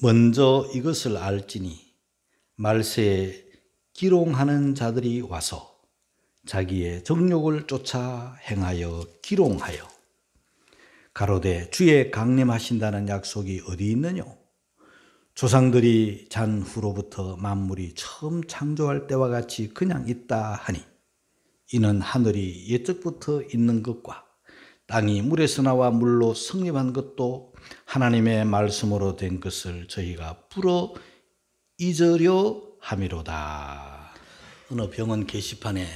먼저 이것을 알지니 말세에 기롱하는 자들이 와서 자기의 정욕을 쫓아 행하여 기롱하여 가로되 주의 강림하신다는 약속이 어디 있느뇨? 조상들이 잔 후로부터 만물이 처음 창조할 때와 같이 그냥 있다 하니 이는 하늘이 옛적부터 있는 것과 땅이 물에서 나와 물로 성립한 것도 하나님의 말씀으로 된 것을 저희가 불어 잊으려 함이로다. 어느 병원 게시판에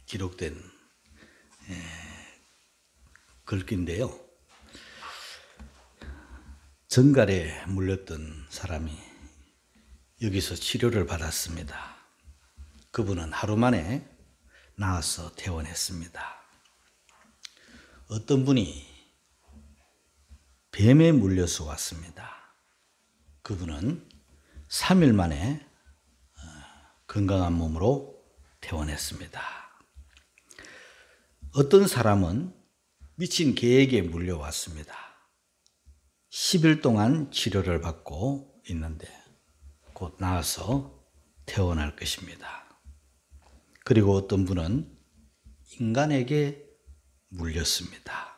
기록된 글귀인데요. 정갈에 물렸던 사람이 여기서 치료를 받았습니다. 그분은 하루 만에 나아서 퇴원했습니다. 어떤 분이 뱀에 물려서 왔습니다. 그분은 3일 만에 건강한 몸으로 퇴원했습니다. 어떤 사람은 미친 개에게 물려왔습니다. 10일 동안 치료를 받고 있는데 곧 나아서 퇴원할 것입니다. 그리고 어떤 분은 인간에게 물렸습니다.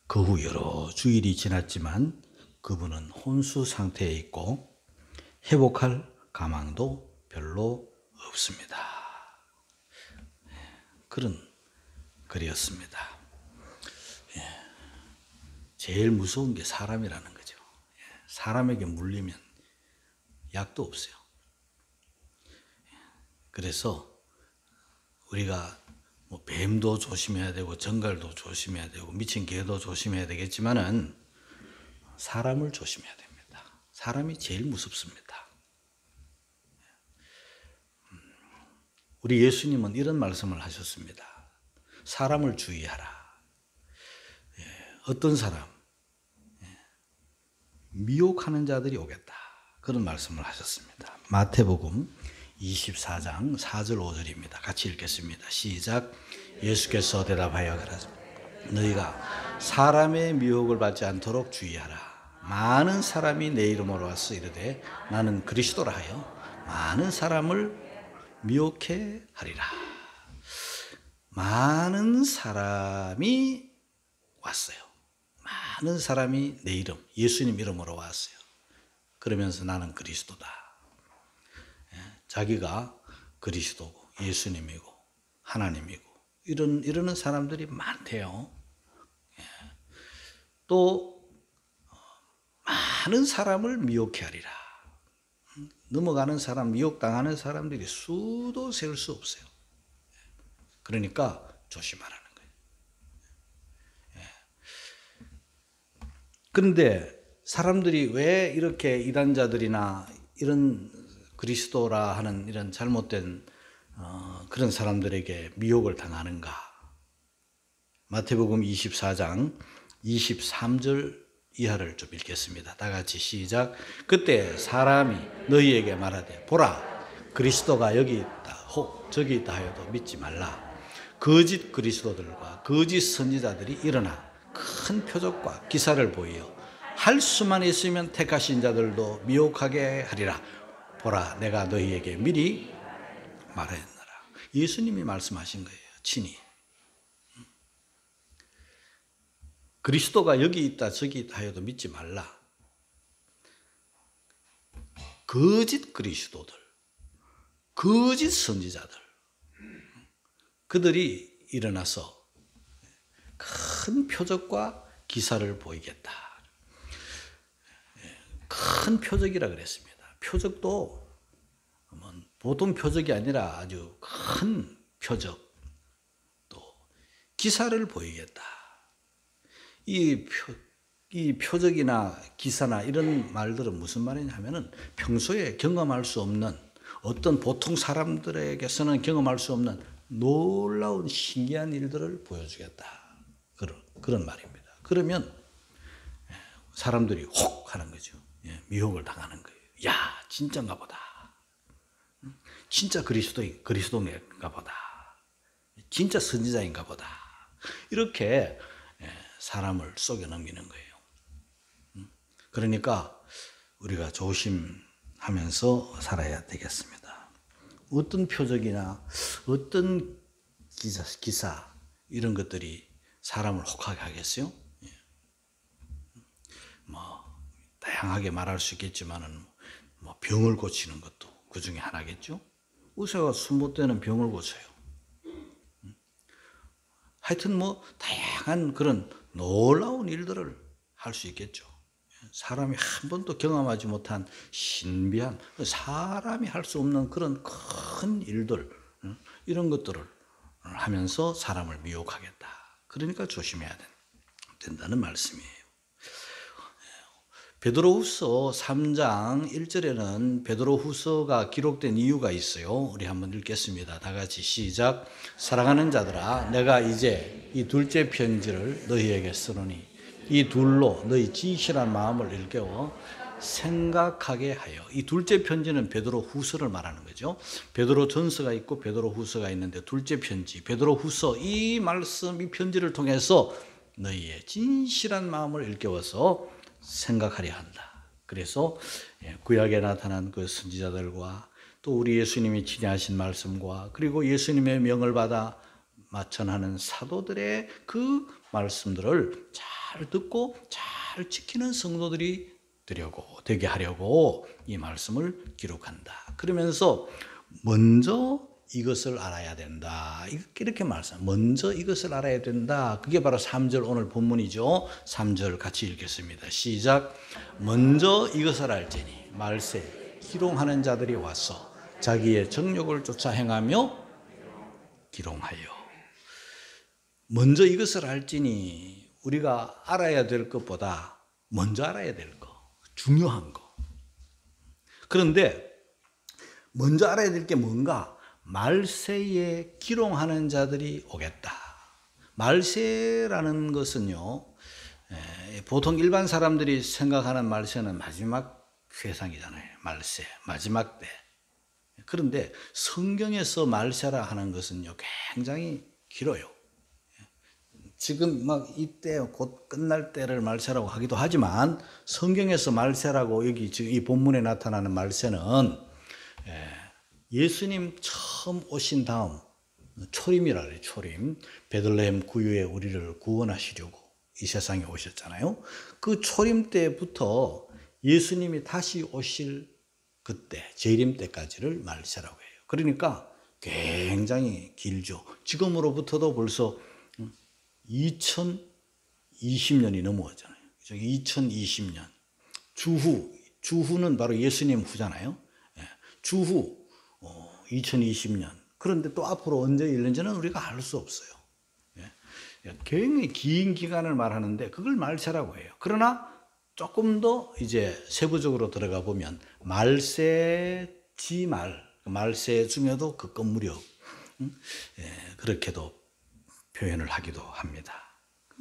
그 후 여러 주일이 지났지만 그분은 혼수 상태에 있고 회복할 가망도 별로 없습니다. 그런 글이었습니다. 제일 무서운 게 사람이라는 거죠. 사람에게 물리면 약도 없어요. 그래서 우리가 뱀도 조심해야 되고 정갈도 조심해야 되고 미친 개도 조심해야 되겠지만은 사람을 조심해야 됩니다. 사람이 제일 무섭습니다. 우리 예수님은 이런 말씀을 하셨습니다. 사람을 주의하라. 어떤 사람, 미혹하는 자들이 오겠다. 그런 말씀을 하셨습니다. 마태복음 24장 4절 5절입니다. 같이 읽겠습니다. 시작. 예수께서 대답하여 가라사대 너희가 사람의 미혹을 받지 않도록 주의하라. 많은 사람이 내 이름으로 와서 이르되 나는 그리스도라 하여 많은 사람을 미혹해 하리라. 많은 사람이 왔어요. 많은 사람이 내 이름, 예수님 이름으로 왔어요. 그러면서 나는 그리스도다. 자기가 그리스도고 예수님이고 하나님이고 이러는 사람들이 많대요. 또 많은 사람을 미혹해 하리라. 넘어가는 사람, 미혹당하는 사람들이 수도 셀 수 없어요. 그러니까 조심하라는 거예요. 그런데 사람들이 왜 이렇게 이단자들이나 이런 그리스도라 하는 이런 잘못된 그런 사람들에게 미혹을 당하는가? 마태복음 24장 23절 이하를 좀 읽겠습니다. 다 같이 시작. 그때 사람이 너희에게 말하되 보라 그리스도가 여기 있다 혹 저기 있다 하여도 믿지 말라. 거짓 그리스도들과 거짓 선지자들이 일어나 큰 표적과 기사를 보이어 할 수만 있으면 택하신 자들도 미혹하게 하리라. 보라 내가 너희에게 미리 말하였노라. 예수님이 말씀하신 거예요. 친히. 그리스도가 여기 있다 저기 있다 하여도 믿지 말라. 거짓 그리스도들, 거짓 선지자들, 그들이 일어나서 큰 표적과 기사를 보이겠다. 큰 표적이라 그랬습니다. 표적도 보통 표적이 아니라 아주 큰 표적, 또 기사를 보이겠다. 이 표적이나 기사나 이런 말들은 무슨 말이냐면은 평소에 경험할 수 없는 어떤 보통 사람들에게서는 경험할 수 없는 놀라운 신기한 일들을 보여주겠다. 그런 말입니다. 그러면 사람들이 혹 하는 거죠. 미혹을 당하는 거예요. 야, 진짜인가 보다. 진짜 그리스도인가 보다. 진짜 선지자인가 보다. 이렇게 사람을 속여 넘기는 거예요. 그러니까 우리가 조심하면서 살아야 되겠습니다. 어떤 표적이나 어떤 기사 이런 것들이 사람을 혹하게 하겠어요? 다양하게 말할 수 있겠지만은 병을 고치는 것도 그 중에 하나겠죠. 의사가 숨못되는 병을 고쳐요. 하여튼 다양한 그런 놀라운 일들을 할 수 있겠죠. 사람이 한 번도 경험하지 못한 신비한, 사람이 할 수 없는 그런 큰 일들, 이런 것들을 하면서 사람을 미혹하겠다. 그러니까 조심해야 된다는 말씀이에요. 베드로후서 3장 1절에는 베드로후서가 기록된 이유가 있어요. 우리 한번 읽겠습니다. 다 같이 시작. 사랑하는 자들아, 내가 이제 이 둘째 편지를 너희에게 쓰노니 이 둘로 너희 진실한 마음을 일깨워 생각하게 하여. 이 둘째 편지는 베드로후서를 말하는 거죠. 베드로전서가 있고 베드로후서가 있는데 둘째 편지 베드로후서, 이 말씀, 이 편지를 통해서 너희의 진실한 마음을 일깨워서 생각하려 한다. 그래서 구약에 나타난 그 선지자들과 또 우리 예수님이 지니하신 말씀과 그리고 예수님의 명을 받아 마천하는 사도들의 그 말씀들을 잘 듣고 잘 지키는 성도들이 되게 하려고 이 말씀을 기록한다. 그러면서 먼저 이것을 알아야 된다. 이렇게 말씀. 먼저 이것을 알아야 된다. 그게 바로 3절 오늘 본문이죠. 3절 같이 읽겠습니다. 시작. 먼저 이것을 알지니 말세 기롱하는 자들이 와서 자기의 정욕을 쫓아 행하며 기롱하여. 먼저 이것을 알지니, 우리가 알아야 될 것보다 먼저 알아야 될 것, 중요한 것. 그런데 먼저 알아야 될 게 뭔가? 말세에 기롱하는 자들이 오겠다. 말세라는 것은요, 보통 일반 사람들이 생각하는 말세는 마지막 세상이잖아요. 말세, 마지막 때. 그런데 성경에서 말세라 하는 것은요, 굉장히 길어요. 지금 이때 곧 끝날 때를 말세라고 하기도 하지만, 성경에서 말세라고 여기 지금 이 본문에 나타나는 말세는 예수님 처음 오신 다음 초림이라 그래요. 초림. 베들레헴 구유에 우리를 구원하시려고 이 세상에 오셨잖아요. 그 초림 때부터 예수님이 다시 오실 그때, 재림 때까지를 말세라고 해요. 그러니까 굉장히 길죠. 지금으로부터도 벌써 2020년이 넘어왔잖아요. 2020년. 주후는 바로 예수님 후잖아요. 주후 2020년. 그런데 또 앞으로 언제 일는지는 우리가 알 수 없어요. 굉장히 긴 기간을 말하는데 그걸 말세라고 해요. 그러나 조금 더 이제 세부적으로 들어가 보면 말세지말, 말세 중에도 극건무렵, 그렇게도 표현을 하기도 합니다.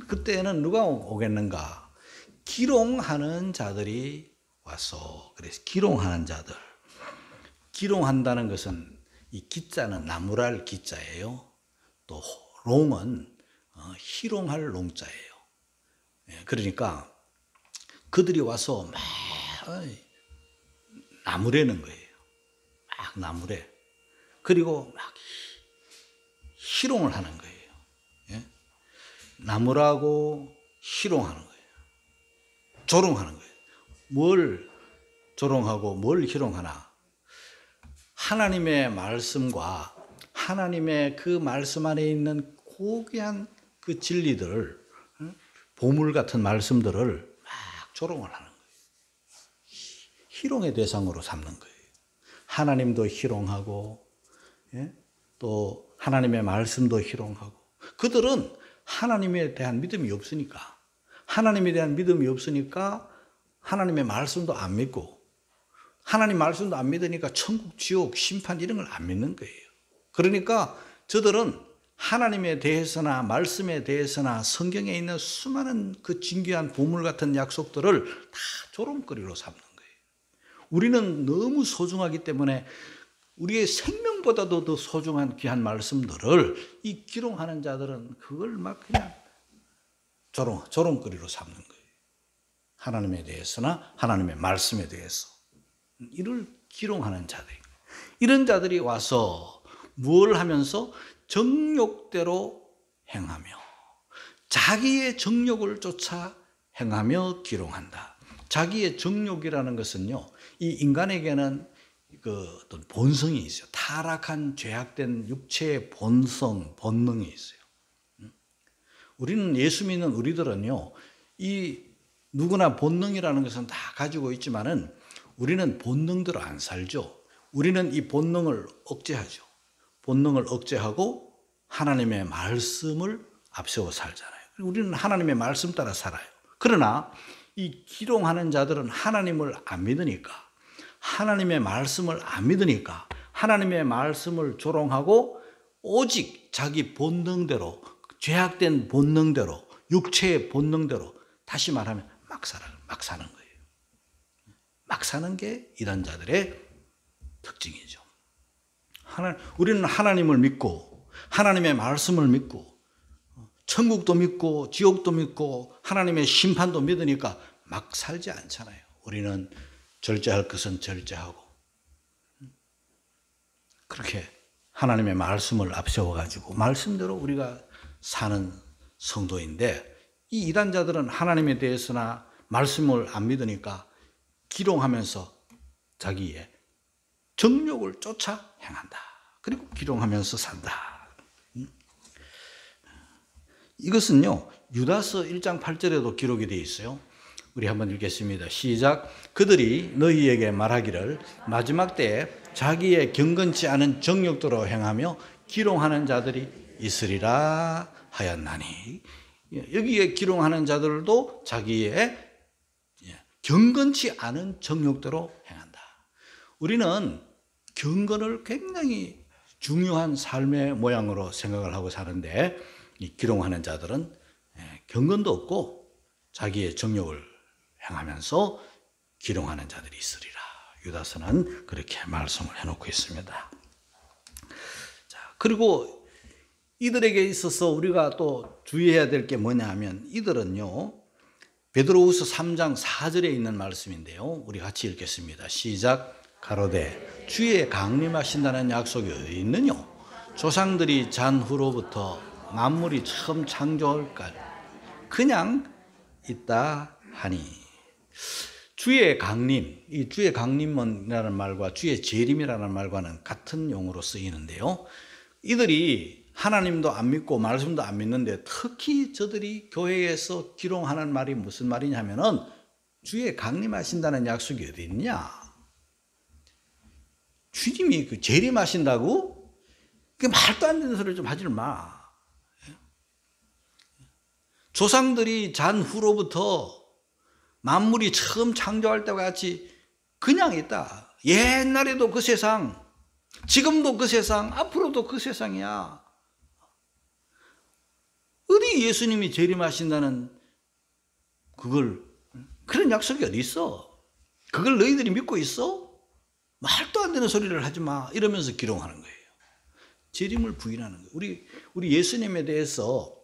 그때는 누가 오겠는가? 기롱하는 자들이 와서, 그래서 기롱하는 자들. 기롱한다는 것은 이 기자는 나무랄 기자예요. 또 롱은 희롱할 롱자예요. 그러니까 그들이 와서 막 나무래는 거예요. 막 나무래. 그리고 막 희롱을 하는 거예요. 나무라고 희롱하는 거예요. 조롱하는 거예요. 뭘 조롱하고 뭘 희롱하나? 하나님의 말씀과 하나님의 그 말씀 안에 있는 고귀한 그 진리들, 보물 같은 말씀들을 막 조롱을 하는 거예요. 희롱의 대상으로 삼는 거예요. 하나님도 희롱하고, 또 하나님의 말씀도 희롱하고. 그들은 하나님에 대한 믿음이 없으니까, 하나님에 대한 믿음이 없으니까 하나님의 말씀도 안 믿고, 하나님 말씀도 안 믿으니까 천국, 지옥, 심판 이런 걸 안 믿는 거예요. 그러니까 저들은 하나님에 대해서나 말씀에 대해서나 성경에 있는 수많은 그 진귀한 보물 같은 약속들을 다 조롱거리로 삼는 거예요. 우리는 너무 소중하기 때문에 우리의 생명보다도 더 소중한 귀한 말씀들을 이 기롱하는 자들은 그걸 막 그냥 조롱거리로 삼는 거예요. 하나님에 대해서나 하나님의 말씀에 대해서 이를 기롱하는 자들, 이런 자들이 와서 무엇을 하면서 정욕대로 행하며 자기의 정욕을 쫓아 행하며 기롱한다. 자기의 정욕이라는 것은요, 이 인간에게는 그 어떤 본성이 있어요. 타락한 죄악된 육체의 본능이 있어요. 우리는 예수 믿는 우리들은요, 이 누구나 본능이라는 것은 다 가지고 있지만은 우리는 본능대로 안 살죠. 우리는 이 본능을 억제하죠. 본능을 억제하고 하나님의 말씀을 앞세워 살잖아요. 우리는 하나님의 말씀 따라 살아요. 그러나 이 기롱하는 자들은 하나님을 안 믿으니까, 하나님의 말씀을 안 믿으니까 하나님의 말씀을 조롱하고 오직 자기 본능대로, 죄악된 본능대로, 육체의 본능대로, 다시 말하면 막 사는 거예요. 막 사는 게 이런 자들의 특징이죠. 우리는 하나님을 믿고 하나님의 말씀을 믿고 천국도 믿고 지옥도 믿고 하나님의 심판도 믿으니까 막 살지 않잖아요. 우리는 절제할 것은 절제하고 그렇게 하나님의 말씀을 앞세워가지고 말씀대로 우리가 사는 성도인데, 이 이단자들은 하나님에 대해서나 말씀을 안 믿으니까 기롱하면서 자기의 정욕을 쫓아 행한다. 그리고 기롱하면서 산다. 이것은요, 유다서 1장 8절에도 기록이 되어 있어요. 우리 한번 읽겠습니다. 시작. 그들이 너희에게 말하기를 마지막 때에 자기의 경건치 않은 정욕대로 행하며 기롱하는 자들이 있으리라 하였나니. 여기에 기롱하는 자들도 자기의 경건치 않은 정욕대로 행한다. 우리는 경건을 굉장히 중요한 삶의 모양으로 생각을 하고 사는데, 이 기롱하는 자들은 경건도 없고 자기의 정욕을 행하면서 기롱하는 자들이 있으리라. 유다서는 그렇게 말씀을 해놓고 있습니다. 자, 그리고 이들에게 있어서 우리가 또 주의해야 될 게 뭐냐 하면, 이들은요, 베드로후서 3장 4절에 있는 말씀인데요, 우리 같이 읽겠습니다. 시작. 가로되 주의 강림하신다는 약속이 어디 있느냐? 조상들이 잔 후로부터 만물이 처음 창조할까 그냥 있다 하니. 주의 강림, 이 주의 강림이라는 말과 주의 재림이라는 말과는 같은 용어로 쓰이는데요, 이들이 하나님도 안 믿고 말씀도 안 믿는데 특히 저들이 교회에서 기롱하는 말이 무슨 말이냐면은 주의 강림하신다는 약속이 어디 있냐? 주님이 그 재림하신다고? 그 말도 안 되는 소리 좀 하지 마. 조상들이 잔 후로부터 만물이 처음 창조할 때와 같이 그냥 있다. 옛날에도 그 세상, 지금도 그 세상, 앞으로도 그 세상이야. 어디 예수님이 재림하신다는 그런 약속이 어디 있어? 그걸 너희들이 믿고 있어? 말도 안 되는 소리를 하지 마. 이러면서 기롱하는 거예요. 재림을 부인하는 거예요. 우리 예수님에 대해서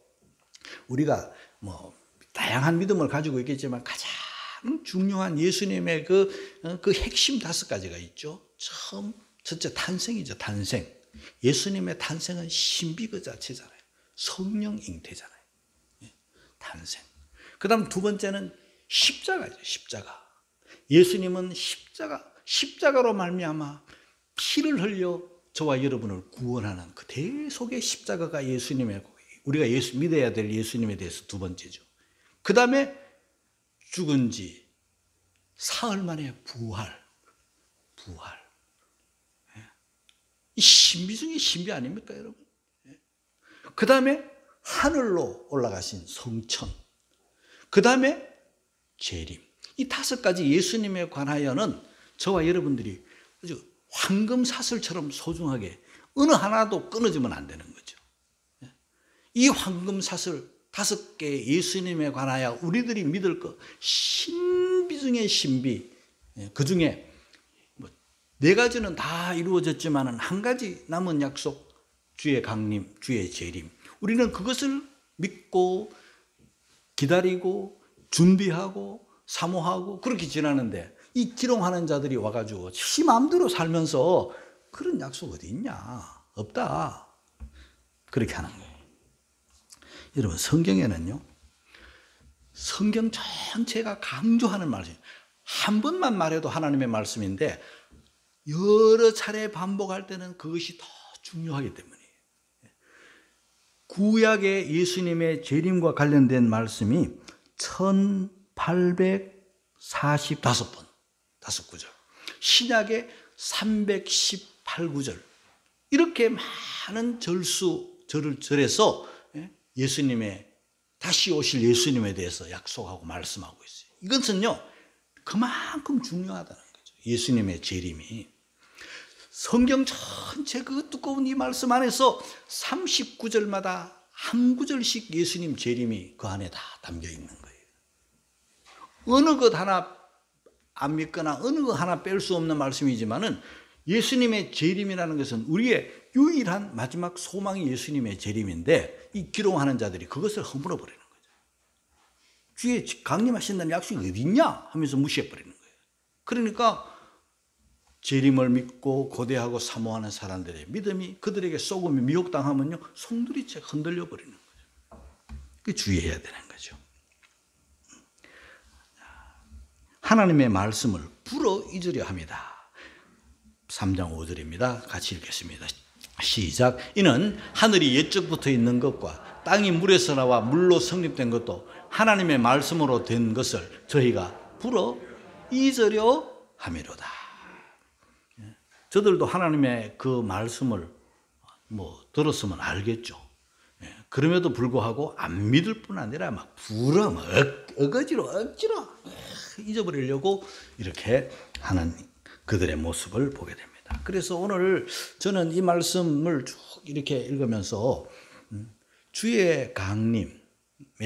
우리가 뭐 다양한 믿음을 가지고 있겠지만 가장 중요한 예수님의 그 핵심 5가지가 있죠. 첫째 탄생이죠. 탄생. 예수님의 탄생은 신비 그 자체잖아요. 성령 잉태잖아요. 탄생. 그 다음 두 번째는 십자가죠. 십자가. 예수님은 십자가로 말미암아 피를 흘려 저와 여러분을 구원하는 그 대속의 십자가가 예수님의, 우리가 믿어야 될 예수님에 대해서 두 번째죠. 그 다음에 죽은 지 사흘 만에 부활. 이 신비 중에 신비 아닙니까, 여러분? 그 다음에 하늘로 올라가신 성천. 그 다음에 재림. 이 5가지 예수님에 관하여는 저와 여러분들이 아주 황금사슬처럼 소중하게 어느 하나도 끊어지면 안 되는 거죠. 이 황금사슬 5개 예수님에 관하여 우리들이 믿을 것, 신비 중에 신비. 그 중에 4가지는 다 이루어졌지만 한 가지 남은 약속, 주의 강림, 주의 재림. 우리는 그것을 믿고 기다리고 준비하고 사모하고 그렇게 지나는데 이 기롱하는 자들이 와가지고 지 마음대로 살면서 그런 약속 어디 있냐? 없다. 그렇게 하는 거예요. 여러분, 성경에는요, 성경 전체가 강조하는 말이에요. 한 번만 말해도 하나님의 말씀인데 여러 차례 반복할 때는 그것이 더 중요하기 때문이에요. 구약의 예수님의 재림과 관련된 말씀이 1845번, 5구절. 신약의 318구절. 이렇게 많은 절에서 예수님의 다시 오실 예수님에 대해서 약속하고 말씀하고 있어요. 이것은요, 그만큼 중요하다는 거죠. 예수님의 재림이. 성경 전체 그 두꺼운 이 말씀 안에서 39절마다 한 구절씩 예수님 재림이 그 안에 다 담겨 있는 거예요. 어느 것 하나 안 믿거나 어느 것 하나 뺄 수 없는 말씀이지만은 예수님의 재림이라는 것은 우리의 유일한 마지막 소망이 예수님의 재림인데 이 기롱하는 자들이 그것을 허물어 버리는 거죠. 주의 강림하신다는 약속이 어디 있냐 하면서 무시해 버리는 거예요. 그러니까 재림을 믿고 고대하고 사모하는 사람들의 믿음이 그들에게 쏘금이 미혹당하면요, 송두리째 흔들려 버리는 거죠. 그 주의해야 되는 거죠. 하나님의 말씀을 불어 잊으려 합니다. 3장 5절입니다. 같이 읽겠습니다. 시작. 이는 하늘이 옛적부터 있는 것과 땅이 물에서 나와 물로 성립된 것도 하나님의 말씀으로 된 것을 저희가 불어 잊으려 함이로다. 저들도 하나님의 그 말씀을 들었으면 알겠죠. 그럼에도 불구하고 안 믿을 뿐 아니라 막 불어, 어거지로 억지로 잊어버리려고 이렇게 하는 그들의 모습을 보게 됩니다. 그래서 오늘 저는 이 말씀을 쭉 이렇게 읽으면서 주의 강림에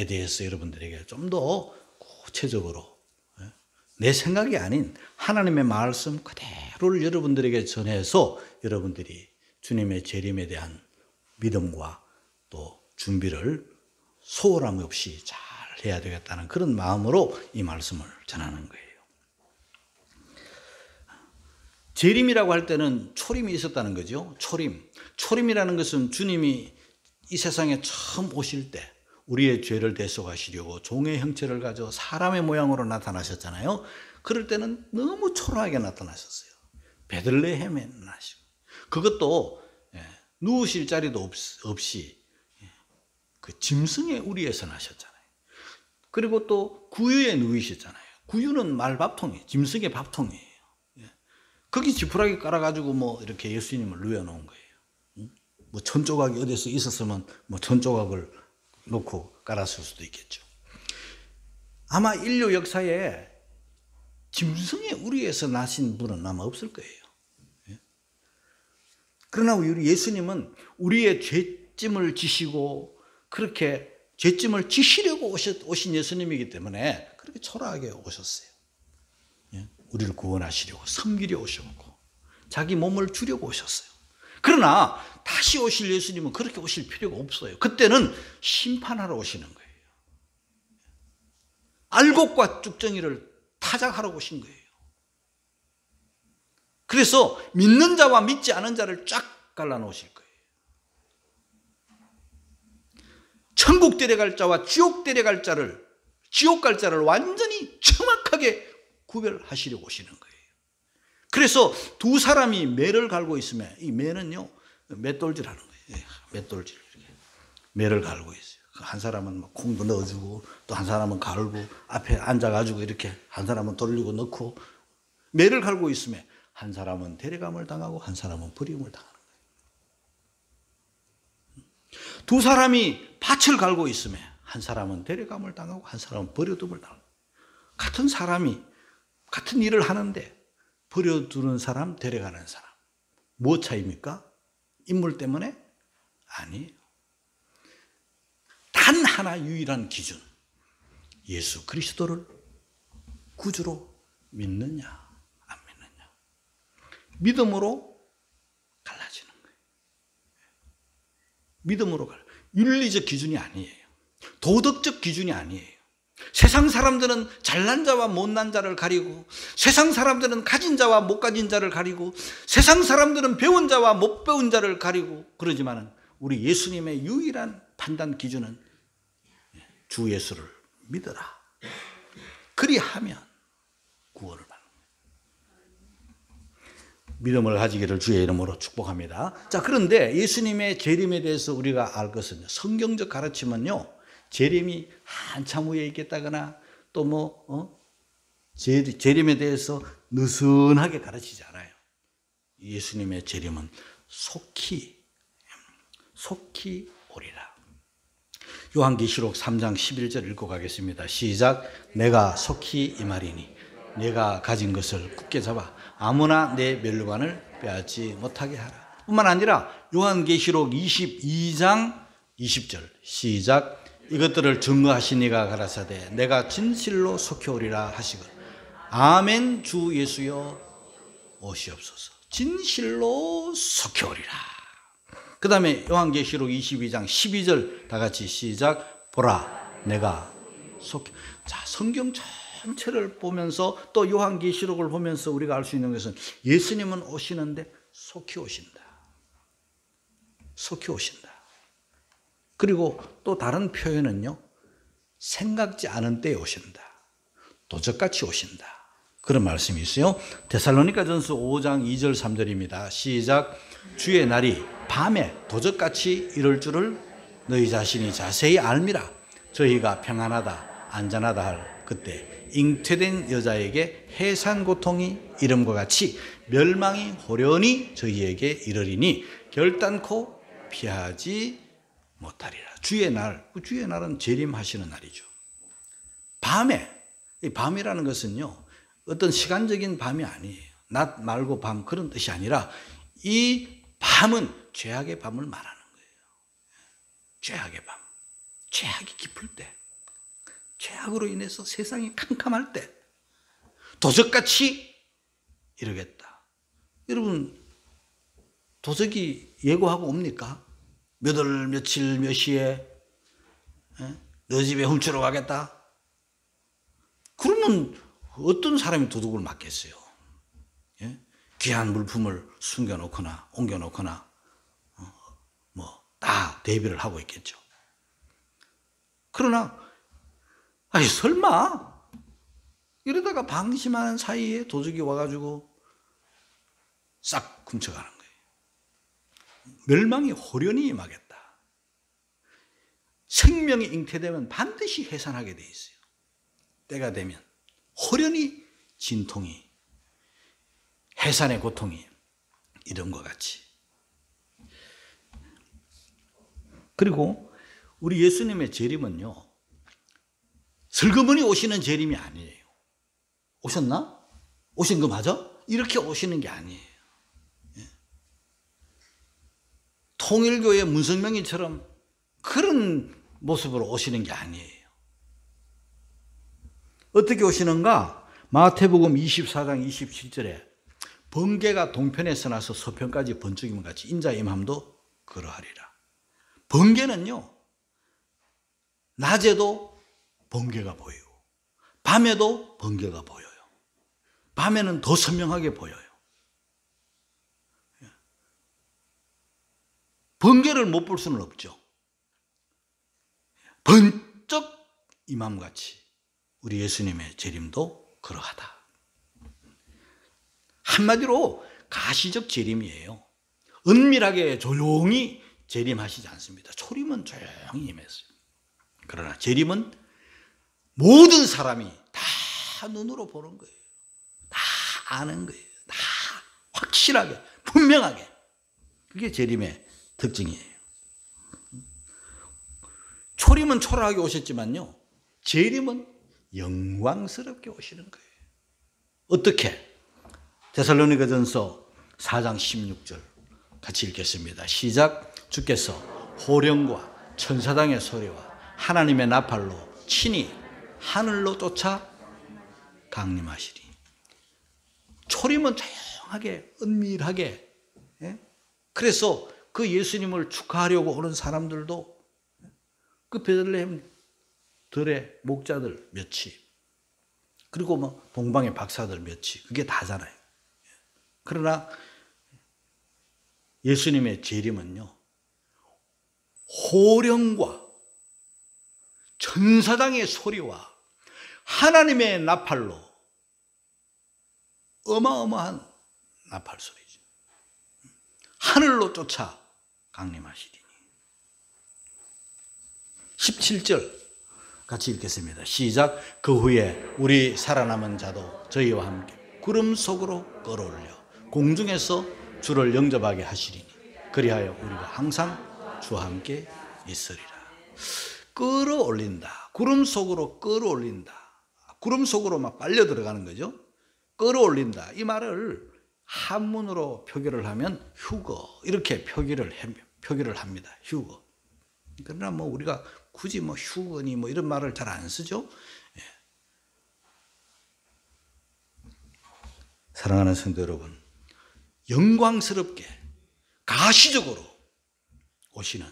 대해서 여러분들에게 좀 더 구체적으로 내 생각이 아닌 하나님의 말씀 그대로를 여러분들에게 전해서 여러분들이 주님의 재림에 대한 믿음과 또 준비를 소홀함 없이 잘 해야 되겠다는 그런 마음으로 이 말씀을 전하는 거예요. 재림이라고 할 때는 초림이 있었다는 거죠. 초림이라는 것은 주님이 이 세상에 처음 오실 때 우리의 죄를 대속하시려고 종의 형체를 가져 사람의 모양으로 나타나셨잖아요. 그럴 때는 너무 초라하게 나타나셨어요. 베들레헴에 나시고, 그것도 누우실 자리도 없이 그 짐승의 우리에서 나셨잖아요. 그리고 또 구유에 누이셨잖아요. 구유는 말밥통이에요. 짐승의 밥통이에요. 거기 지푸라기 깔아가지고 이렇게 예수님을 누워놓은 거예요. 천조각이 어디서 있었으면 천조각을 놓고 깔았을 수도 있겠죠. 아마 인류 역사에 짐승의 우리에서 나신 분은 아마 없을 거예요. 그러나 우리 예수님은 우리의 죄짐을 지시고 그렇게 죄짐을 지시려고 오신 예수님이기 때문에 그렇게 초라하게 오셨어요. 우리를 구원하시려고, 섬기려 오셨고 자기 몸을 주려고 오셨어요. 그러나 다시 오실 예수님은 그렇게 오실 필요가 없어요. 그때는 심판하러 오시는 거예요. 알곡과 쭉정이를 타작하러 오신 거예요. 그래서 믿는 자와 믿지 않은 자를 쫙 갈라놓으실 거예요. 천국 데려갈 자와 지옥 데려갈 자를, 지옥 갈 자를 완전히 정확하게 구별하시려고 오시는 거예요. 그래서 두 사람이 매를 갈고 있으면 이 매는요, 맷돌질 하는 거예요. 맷돌질. 이렇게. 매를 갈고 있어요. 한 사람은 콩도 넣어주고 또 한 사람은 갈고 앞에 앉아가지고 이렇게 한 사람은 돌리고 넣고 매를 갈고 있으면 한 사람은 데려감을 당하고 한 사람은 버림을 당하는 거예요. 두 사람이 밭을 갈고 있으면 한 사람은 데려감을 당하고 한 사람은 버려둠을 당하고 같은 사람이 같은 일을 하는데 버려두는 사람, 데려가는 사람. 뭐 차이입니까? 인물 때문에? 아니에요. 단 하나 유일한 기준. 예수 그리스도를 구주로 믿느냐, 안 믿느냐. 믿음으로 갈라지는 거예요. 믿음으로 갈라. 윤리적 기준이 아니에요. 도덕적 기준이 아니에요. 세상 사람들은 잘난 자와 못난 자를 가리고, 세상 사람들은 가진 자와 못 가진 자를 가리고, 세상 사람들은 배운 자와 못 배운 자를 가리고, 그러지만 우리 예수님의 유일한 판단 기준은 주 예수를 믿어라. 그리하면 구원을 받는 거예요. 믿음을 가지기를 주의 이름으로 축복합니다. 자, 그런데 예수님의 재림에 대해서 우리가 알 것은, 성경적 가르침은요, 재림이 한참 후에 있겠다거나 또 재림에 대해서 느슨하게 가르치지 않아요. 예수님의 재림은 속히 오리라. 요한계시록 3장 11절 읽고 가겠습니다. 시작. 내가 속히 임하리니 내가 가진 것을 굳게 잡아 아무나 내 멸류관을 빼앗지 못하게 하라. 뿐만 아니라 요한계시록 22장 20절 시작. 이것들을 증거하신 이가 가라사대 내가 진실로 속히 오리라 하시거늘. 아멘. 주 예수여 오시옵소서. 진실로 속히 오리라. 그 다음에 요한계시록 22장 12절 다 같이 시작. 보라 내가 속히. 자, 성경 전체를 보면서 또 요한계시록을 보면서 우리가 알 수 있는 것은 예수님은 오시는데 속히 오신다. 속히 오신다. 그리고 또 다른 표현은요, 생각지 않은 때에 오신다. 도적같이 오신다. 그런 말씀이 있어요. 데살로니가전서 5장 2절 3절입니다. 시작. 주의 날이 밤에 도적같이 이럴 줄을 너희 자신이 자세히 알미라. 저희가 평안하다 안전하다 할 그때 잉태된 여자에게 해산 고통이 이름과 같이 멸망이 호련히 저희에게 이르리니 결단코 피하지 못하리라. 주의 날, 주의 날은 재림하시는 날이죠. 밤에, 이 밤이라는 것은요, 어떤 시간적인 밤이 아니에요. 낮 말고 밤 그런 뜻이 아니라 이 밤은 죄악의 밤을 말하는 거예요. 죄악의 밤, 죄악이 깊을 때, 죄악으로 인해서 세상이 캄캄할 때 도적같이 이러겠다. 여러분, 도적이 예고하고 옵니까? 몇 월 며칠 몇 시에 너 집에 훔치러 가겠다. 그러면 어떤 사람이 도둑을 맞겠어요? 예? 귀한 물품을 숨겨놓거나 옮겨놓거나 다 대비를 하고 있겠죠. 그러나 아니 설마 이러다가 방심하는 사이에 도둑이 와가지고 싹 훔쳐가는 거예요. 멸망이 호련히 임하겠다. 생명이 잉태되면 반드시 해산하게 돼 있어요. 때가 되면 호련히 진통이, 해산의 고통이 이름과 같이. 그리고 우리 예수님의 재림은요, 슬그머니 오시는 재림이 아니에요. 오셨나? 오신 거 맞아? 이렇게 오시는 게 아니에요. 통일교의 문성명이처럼 그런 모습으로 오시는 게 아니에요. 어떻게 오시는가? 마태복음 24장 27절에 번개가 동편에서 나서 서편까지 번쩍이면 같이 인자의 임함도 그러하리라. 번개는요, 낮에도 번개가 보이고 밤에도 번개가 보여요. 밤에는 더 선명하게 보여요. 번개를 못 볼 수는 없죠. 번쩍 임함같이 우리 예수님의 재림도 그러하다. 한마디로 가시적 재림이에요. 은밀하게 조용히 재림하시지 않습니다. 초림은 조용히 임했어요. 그러나 재림은 모든 사람이 다 눈으로 보는 거예요. 다 아는 거예요. 다 확실하게, 분명하게. 그게 재림의 특징이에요. 초림은 초라하게 오셨지만요, 재림은 영광스럽게 오시는 거예요. 어떻게? 데살로니가전서 4장 16절 같이 읽겠습니다. 시작. 주께서 호령과 천사당의 소리와 하나님의 나팔로 친히 하늘로 쫓아 강림하시리. 초림은 조용하게, 은밀하게. 그래서 그 예수님을 축하하려고 오는 사람들도 그 베들레헴 들의 목자들 몇이, 그리고 뭐 동방의 박사들 몇이, 그게 다잖아요. 그러나 예수님의 재림은요, 호령과 천사장의 소리와 하나님의 나팔로, 어마어마한 나팔 소리죠. 하늘로 쫓아 강림하시리니. 17절 같이 읽겠습니다. 시작. 그 후에 우리 살아남은 자도 저희와 함께 구름 속으로 끌어올려 공중에서 주를 영접하게 하시리니 그리하여 우리가 항상 주와 함께 있으리라. 끌어올린다. 구름 속으로 끌어올린다. 구름 속으로 막 빨려 들어가는 거죠. 끌어올린다. 이 말을 한문으로 표기를 하면 휴거, 이렇게 표기를 합니다. 휴거. 그러나 뭐 우리가 굳이 뭐 휴거니 뭐 이런 말을 잘 안 쓰죠. 예. 사랑하는 성도 여러분, 영광스럽게 가시적으로 오시는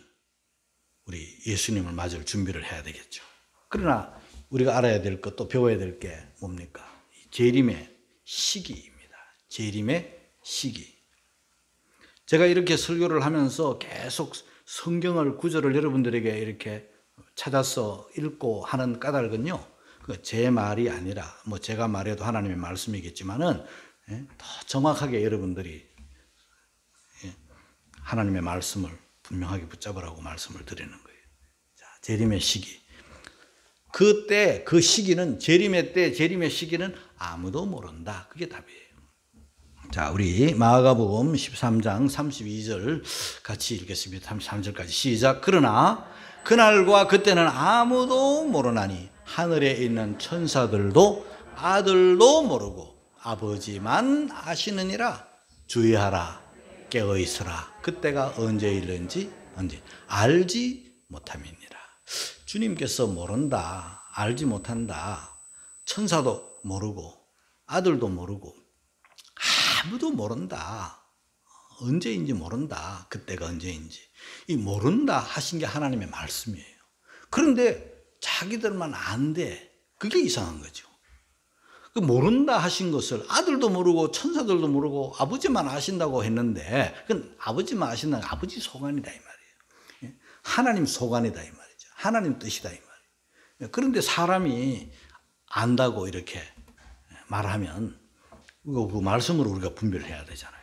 우리 예수님을 맞을 준비를 해야 되겠죠. 그러나 우리가 알아야 될 것, 또 배워야 될 게 뭡니까? 재림의 시기입니다. 재림의 시기. 제가 이렇게 설교를 하면서 계속 성경을, 구절을 여러분들에게 이렇게 찾아서 읽고 하는 까닭은요, 제 말이 아니라 뭐 제가 말해도 하나님의 말씀이겠지만은 더 정확하게 여러분들이 하나님의 말씀을 분명하게 붙잡으라고 말씀을 드리는 거예요. 자, 재림의 시기. 그때 그 시기는, 재림의 때, 재림의 시기는 아무도 모른다. 그게 답이에요. 자, 우리 마가복음 13장 32절 같이 읽겠습니다. 33절까지 시작. 그러나 그날과 그때는 아무도 모르나니 하늘에 있는 천사들도 아들도 모르고 아버지만 아시느니라. 주의하라. 깨어 있으라. 그때가 언제 일는지 언제 알지 못함이니라. 주님께서 모른다. 알지 못한다. 천사도 모르고 아들도 모르고 아무도 모른다. 언제인지 모른다. 그때가 언제인지. 이 모른다 하신 게 하나님의 말씀이에요. 그런데 자기들만 안돼. 그게 이상한 거죠. 그 모른다 하신 것을 아들도 모르고 천사들도 모르고 아버지만 아신다고 했는데, 그건 아버지만 아신다는 아버지 소관이다 이 말이에요. 하나님 소관이다 이 말이죠. 하나님 뜻이다 이 말이에요. 그런데 사람이 안다고 이렇게 말하면 그 말씀으로 우리가 분별을 해야 되잖아요.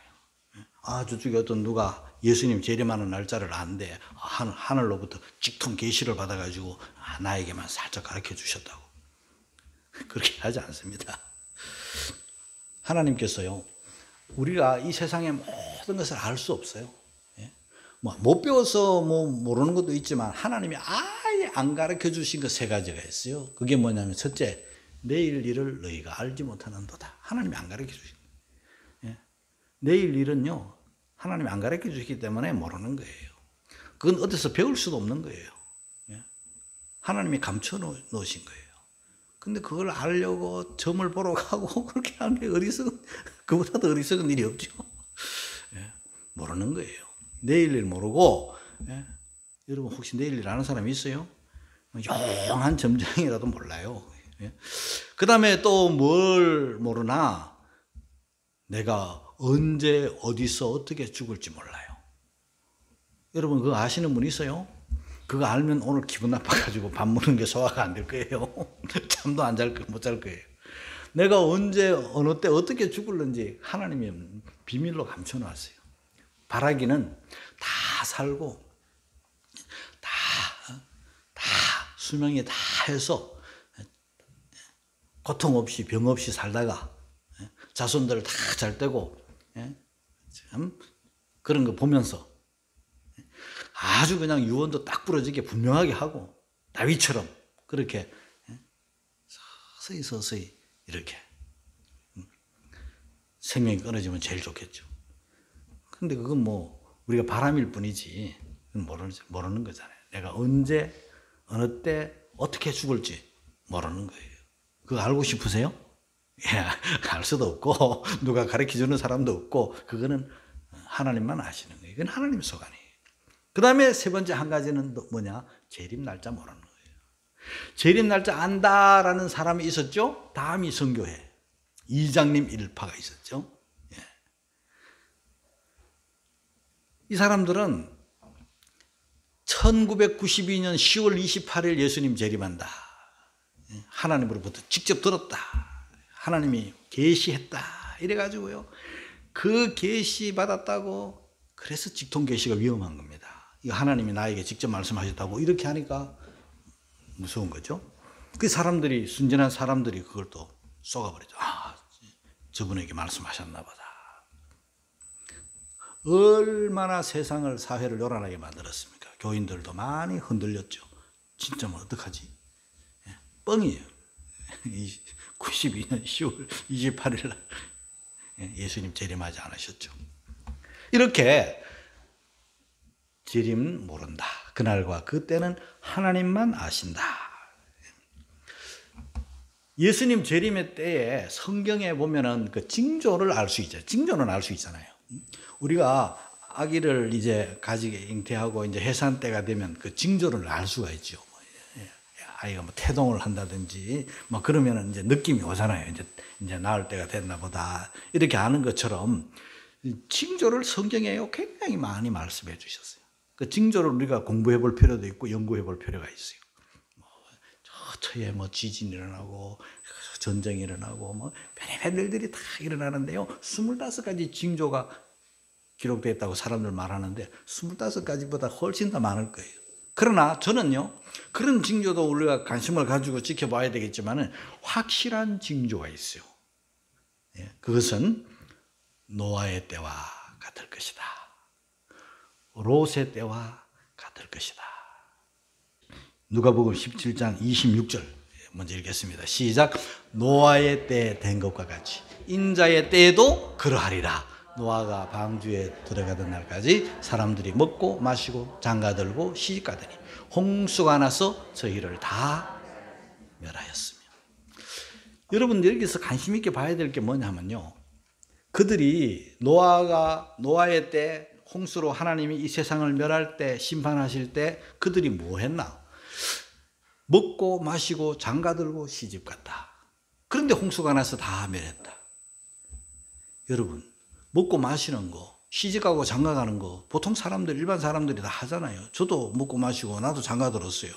아, 저쪽에 어떤 누가 예수님 재림하는 날짜를 안대. 하늘로부터 직통 계시를 받아가지고 나에게만 살짝 가르쳐 주셨다고. 그렇게 하지 않습니다. 하나님께서요, 우리가 이 세상의 모든 것을 알 수 없어요. 못 배워서 모르는 것도 있지만 하나님이 아예 안 가르쳐 주신 것 세 가지가 있어요. 그게 뭐냐면, 첫째, 내일 일을 너희가 알지 못하는도다. 하나님이 안 가르쳐 주신 거예요. 내일 일은요, 하나님이 안 가르쳐 주시기 때문에 모르는 거예요. 그건 어디서 배울 수도 없는 거예요. 하나님이 감춰 놓으신 거예요. 근데 그걸 알려고 점을 보러 가고 그렇게 하는 게 어리석은, 그보다 더 어리석은 일이 없죠. 모르는 거예요. 내일 일 모르고, 여러분 혹시 내일 일 아는 사람이 있어요? 용한 점장이라도 몰라요. 그 다음에 또 뭘 모르나? 내가 언제 어디서 어떻게 죽을지 몰라요. 여러분 그거 아시는 분 있어요? 그거 알면 오늘 기분 나빠가지고 밥 먹는 게 소화가 안 될 거예요. 잠도 못 잘 거예요. 내가 언제 어느 때 어떻게 죽을는지 하나님이 비밀로 감춰놨어요. 바라기는 다 살고 다 수명이 다 해서 고통 없이 병 없이 살다가 자손들을 다 잘 떼고 참 그런 거 보면서 아주 그냥 유언도 딱 부러지게 분명하게 하고 다윗처럼 그렇게 서서히 이렇게 생명이 끊어지면 제일 좋겠죠. 근데 그건 우리가 바람일 뿐이지 모르는 거잖아요. 내가 언제 어느 때 어떻게 죽을지 모르는 거예요. 그거 알고 싶으세요? 알 수도 없고 누가 가르쳐주는 사람도 없고 그거는 하나님만 아시는 거예요. 이건 하나님 소관이에요. 그 다음에 세 번째 한 가지는 뭐냐? 재림 날짜 모르는 거예요. 재림 날짜 안다라는 사람이 있었죠. 다음이 선교회 이장님 일파가 있었죠. 예. 이 사람들은 1992년 10월 28일 예수님 재림한다. 하나님으로부터 직접 들었다. 하나님이 계시했다. 이래가지고요. 그 계시 받았다고 그래서 직통 계시가 위험한 겁니다. 이거 하나님이 나에게 직접 말씀하셨다고 이렇게 하니까 무서운 거죠. 그 사람들이 순전한 사람들이 그걸 또 쏘가버리죠. 아, 저분에게 말씀하셨나 보다. 얼마나 세상을 사회를 요란하게 만들었습니까? 교인들도 많이 흔들렸죠. 진짜 뭐 어떡하지? 뻥이에요. 92년 10월 28일 날 예수님 재림하지 않으셨죠. 이렇게 재림 모른다. 그날과 그때는 하나님만 아신다. 예수님 재림의 때에 성경에 보면은 그 징조를 알 수 있죠. 징조는 알 수 있잖아요. 우리가 아기를 이제 가지게 잉태하고 이제 해산 때가 되면 그 징조를 알 수가 있죠. 아이가 뭐 태동을 한다든지 뭐 그러면은 이제 느낌이 오잖아요. 이제 낳을 때가 됐나 보다. 이렇게 아는 것처럼 징조를 성경에 굉장히 많이 말씀해 주셨어요. 그 징조를 우리가 공부해 볼 필요도 있고 연구해 볼 필요가 있어요. 저에 뭐 지진이 일어나고 전쟁이 일어나고 뭐 별의별 일들이 다 일어나는데요. 25가지 징조가 기록되어 있다고 사람들 말하는데 25가지보다 훨씬 더 많을 거예요. 그러나 저는요, 그런 징조도 우리가 관심을 가지고 지켜봐야 되겠지만 확실한 징조가 있어요. 그것은 노아의 때와 같을 것이다. 롯의 때와 같을 것이다. 누가복음 17장 26절 먼저 읽겠습니다. 시작. 노아의 때 된 것과 같이 인자의 때에도 그러하리라. 노아가 방주에 들어가던 날까지 사람들이 먹고 마시고 장가들고 시집가더니 홍수가 나서 저희를 다 멸하였으며. 여러분 여기서 관심 있게 봐야 될 게 뭐냐면요, 그들이 노아의 때 홍수로 하나님이 이 세상을 멸할 때 심판하실 때 그들이 뭐 했나? 먹고 마시고 장가들고 시집갔다. 그런데 홍수가 나서 다 멸했다. 여러분 먹고 마시는 거, 시집가고 장가가는 거 보통 사람들, 일반 사람들이 다 하잖아요. 저도 먹고 마시고 나도 장가들었어요.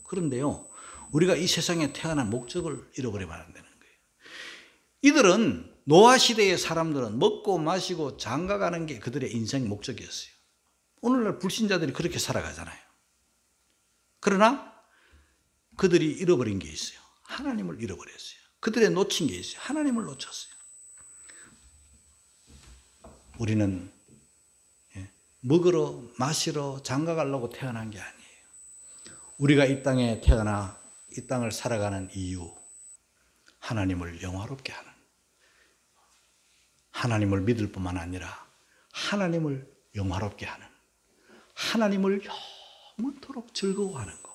그런데요, 우리가 이 세상에 태어난 목적을 잃어버리면 안 되는 거예요. 이들은 노아 시대의 사람들은 먹고 마시고 장가가는 게 그들의 인생 목적이었어요. 오늘날 불신자들이 그렇게 살아가잖아요. 그러나 그들이 잃어버린 게 있어요. 하나님을 잃어버렸어요. 그들의 놓친 게 있어요. 하나님을 놓쳤어요. 우리는 먹으러 마시러 장가가려고 태어난 게 아니에요. 우리가 이 땅에 태어나 이 땅을 살아가는 이유, 하나님을 영화롭게 하는, 하나님을 믿을 뿐만 아니라 하나님을 영화롭게 하는, 하나님을 영원토록 즐거워하는 것.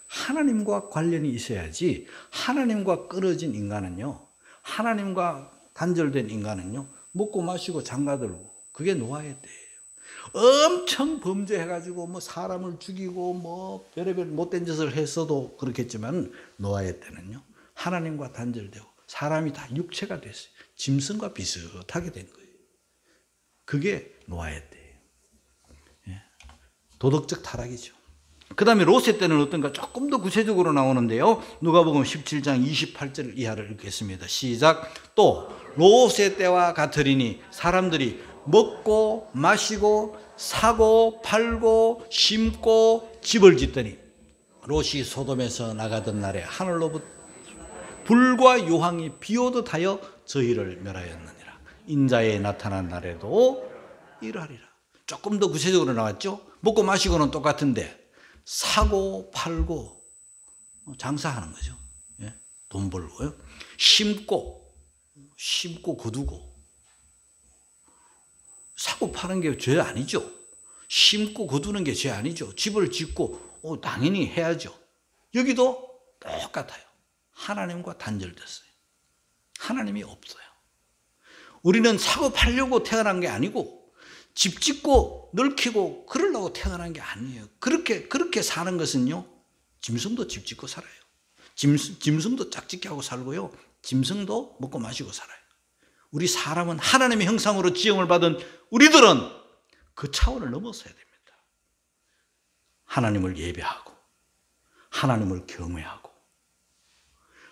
하나님과 관련이 있어야지. 하나님과 끊어진 인간은요, 하나님과 단절된 인간은요, 먹고 마시고 장가들고, 그게 노아의 때예요. 엄청 범죄해가지고 뭐 사람을 죽이고 뭐 별의별 못된 짓을 했어도 그렇겠지만 노아의 때는요, 하나님과 단절되고 사람이 다 육체가 됐어요. 짐승과 비슷하게 된 거예요. 그게 노아의 때예요. 도덕적 타락이죠. 그 다음에 롯의 때는 어떤가? 조금 더 구체적으로 나오는데요. 누가복음 17장 28절 이하를 읽겠습니다. 시작. 또 롯의 때와 같으리니 사람들이 먹고 마시고 사고 팔고 심고 집을 짓더니 롯이 소돔에서 나가던 날에 하늘로부터 불과 유황이 비오듯 하여 저희를 멸하였느니라. 인자에 나타난 날에도 이러하리라. 조금 더 구체적으로 나왔죠. 먹고 마시고는 똑같은데 사고 팔고 장사하는 거죠. 돈 벌고요. 심고 거두고. 사고 파는 게 죄 아니죠. 심고 거두는 게 죄 아니죠. 집을 짓고 당연히 해야죠. 여기도 똑같아요. 하나님과 단절됐어요. 하나님이 없어요. 우리는 사고 팔려고 태어난 게 아니고 집 짓고 넓히고 그러려고 태어난 게 아니에요. 그렇게 사는 것은요, 짐승도 집 짓고 살아요. 짐승도 짝짓기 하고 살고요. 짐승도 먹고 마시고 살아요. 우리 사람은 하나님의 형상으로 지음을 받은 우리들은 그 차원을 넘어서야 됩니다. 하나님을 예배하고 하나님을 경외하고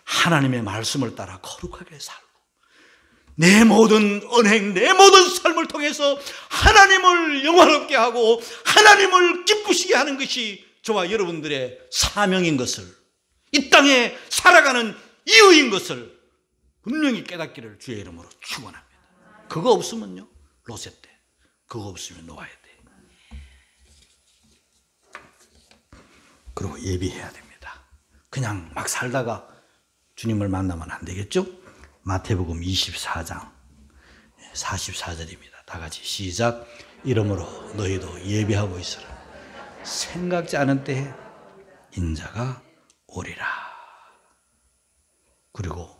하나님의 말씀을 따라 거룩하게 살고 내 모든 언행, 내 모든 삶을 통해서 하나님을 영화롭게 하고 하나님을 기쁘시게 하는 것이 저와 여러분들의 사명인 것을, 이 땅에 살아가는 이유인 것을 분명히 깨닫기를 주의 이름으로 축원합니다. 그거 없으면요, 로세 때. 그거 없으면 놓아야 돼. 그리고 예비해야 됩니다. 그냥 막 살다가 주님을 만나면 안 되겠죠? 마태복음 24장 44절입니다. 다 같이 시작. 이러므로 너희도 예비하고 있으라. 생각지 않은 때에 인자가 오리라. 그리고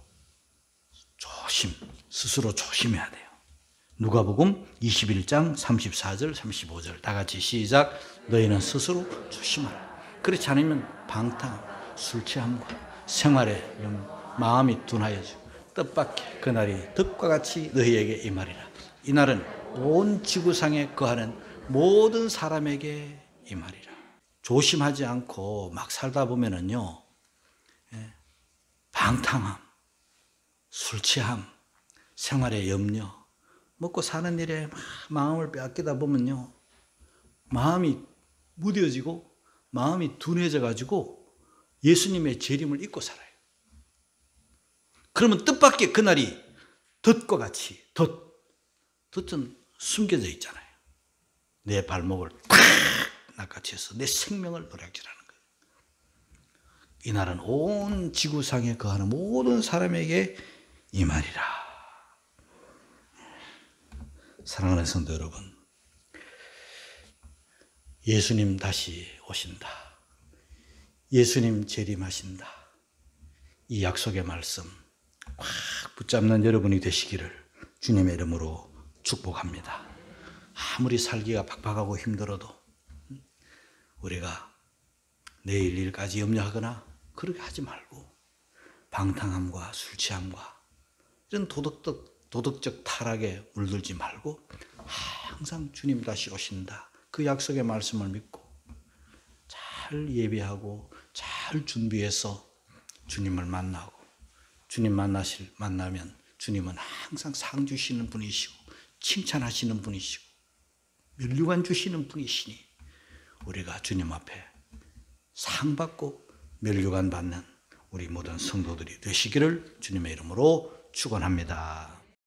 스스로 조심해야 돼요. 누가복음 21장 34절 35절 다 같이 시작. 너희는 스스로 조심하라. 그렇지 않으면 방탕, 술 취함과 생활에 마음이 둔하여지고 뜻밖의 그날이 덕과 같이 너희에게 임하리라. 이날은 온 지구상에 거하는 모든 사람에게 임하리라. 조심하지 않고 막 살다 보면은요, 방탕함, 술 취함, 생활의 염려, 먹고 사는 일에 막 마음을 빼앗기다 보면요, 마음이 무뎌지고 마음이 둔해져 가지고 예수님의 재림을 잊고 살아요. 그러면 뜻밖의 그날이 덫과 같이, 덫은 숨겨져 있잖아요. 내 발목을 탁 낚아채서 내 생명을 노략질하는 거예요. 이날은 온 지구상에 거하는 모든 사람에게 임하리라. 사랑하는 성도 여러분, 예수님 다시 오신다. 예수님 재림하신다. 이 약속의 말씀 꽉 붙잡는 여러분이 되시기를 주님의 이름으로 축복합니다. 아무리 살기가 팍팍하고 힘들어도 우리가 내일 일까지 염려하거나 그렇게 하지 말고 방탕함과 술 취함과 이런 도덕적 타락에 물들지 말고 항상 주님 다시 오신다. 그 약속의 말씀을 믿고 잘 예배하고 잘 준비해서 주님을 만나고 주님 만나면 주님은 항상 상 주시는 분이시고 칭찬하시는 분이시고 면류관 주시는 분이시니 우리가 주님 앞에 상 받고 면류관 받는 우리 모든 성도들이 되시기를 주님의 이름으로 축원합니다.